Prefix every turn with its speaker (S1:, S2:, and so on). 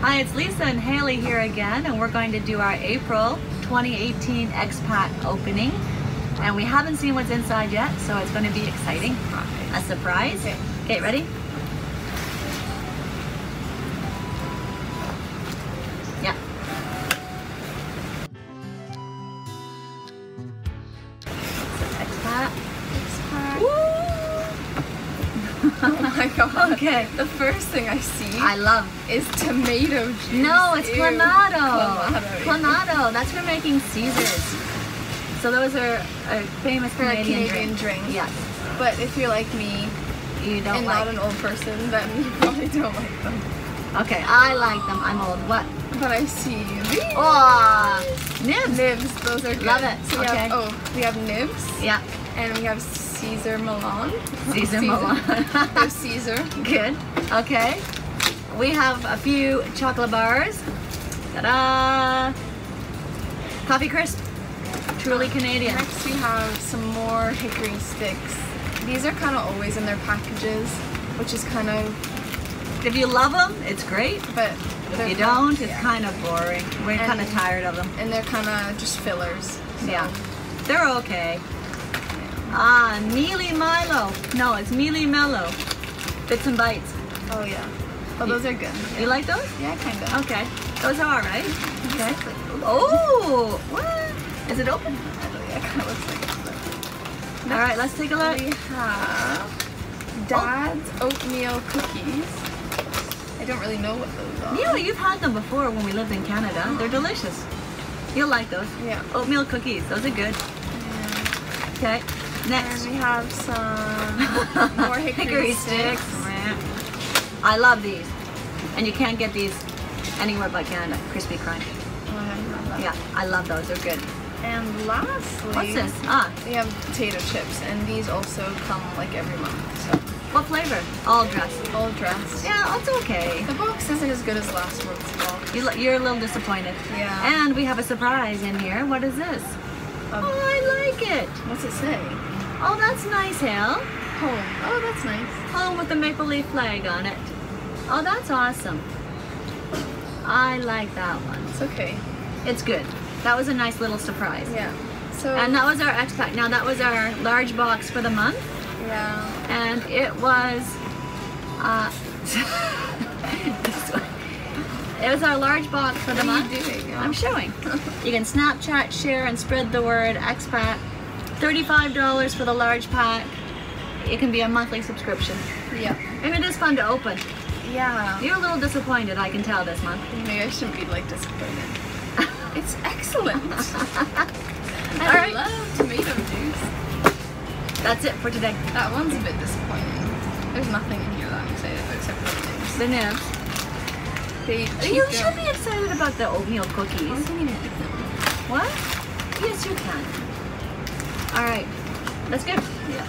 S1: Hi, it's Lisa and Haley here again, and we're going to do our April 2018 Expack opening. And we haven't seen what's inside yet, so it's going to be exciting. A surprise. Okay, ready? Yeah. Expack.
S2: Oh my god.
S1: Okay.
S2: The first thing I see is tomato juice.
S1: No, it's clamato.
S2: Clamato.
S1: That's for making Caesars. So those are a famous Canadian
S2: drink.
S1: Yes.
S2: But if you're like me,
S1: you don't
S2: and
S1: like
S2: not an old person, then you probably don't like them.
S1: Okay, I like them. I'm old. What?
S2: But I see these.
S1: Oh, nibs.
S2: Nibs, those are good.
S1: Love it.
S2: So we have nibs.
S1: Yeah.
S2: And we have Caesar Milan.
S1: Caesar Milan.
S2: There's Caesar.
S1: Good. Okay. We have a few chocolate bars. Ta-da! Coffee Crisp. Truly Canadian.
S2: Next we have some more hickory sticks. These are kind of always in their packages, which is kind of...
S1: If you love them, it's great.
S2: But
S1: if you don't, it's kind of boring. We're kind of tired of them.
S2: And they're kind of just fillers. So.
S1: Yeah. They're okay. Ah, Mealy Milo. No, it's Mealy Mellow. Bits and Bites.
S2: Oh yeah. Oh, those are good.
S1: You like those?
S2: Yeah, kind of.
S1: Okay. Those are all right. Okay. Oh, what? Is it open?
S2: Yeah, it kind of looks like it.
S1: All right, let's take a look.
S2: We have Dad's oatmeal cookies. I don't really know what those are.
S1: Yeah, you've had them before when we lived in Canada. They're delicious. You'll like those.
S2: Yeah.
S1: Oatmeal cookies. Those are good.
S2: Yeah.
S1: Okay. Next.
S2: And we have some more hickory sticks.
S1: I love these. And you can't get these anywhere but Canada. Crispy Crunch.
S2: Oh, I haven't had that.
S1: Yeah, I love those. They're good.
S2: And lastly,
S1: what's this? Ah,
S2: we have potato chips, and these also come like every month. So
S1: what flavor? All dressed.
S2: all dressed.
S1: Yeah, it's okay.
S2: The box isn't as good as last month's box.
S1: You're a little disappointed.
S2: Yeah.
S1: And we have a surprise in here. What is this? Oh, I like it.
S2: What's it say?
S1: Oh, that's nice, Hal.
S2: Home. Oh, that's nice.
S1: Home with the maple leaf flag on it. Oh, that's awesome. I like that one.
S2: It's okay.
S1: It's good. That was a nice little surprise.
S2: Yeah. So.
S1: And that was our Expack. Now that was our large box for the month.
S2: Yeah.
S1: And it was, it was our large box for the month.
S2: What are you doing?
S1: I'm showing. You can Snapchat, share, and spread the word. Expack. $35 for the large pack. It can be a monthly subscription.
S2: Yeah.
S1: And it is fun to open.
S2: Yeah.
S1: You're a little disappointed, I can tell, this month.
S2: Maybe I shouldn't be like disappointed. It's excellent.
S1: I
S2: love tomato juice.
S1: That's it for today.
S2: That one's a bit disappointing. There's nothing in here that I'm excited about except for the nibs.
S1: The nibs. You should be excited about the oatmeal cookies. What? Yes, you can. All right. Let's go.
S2: Yeah.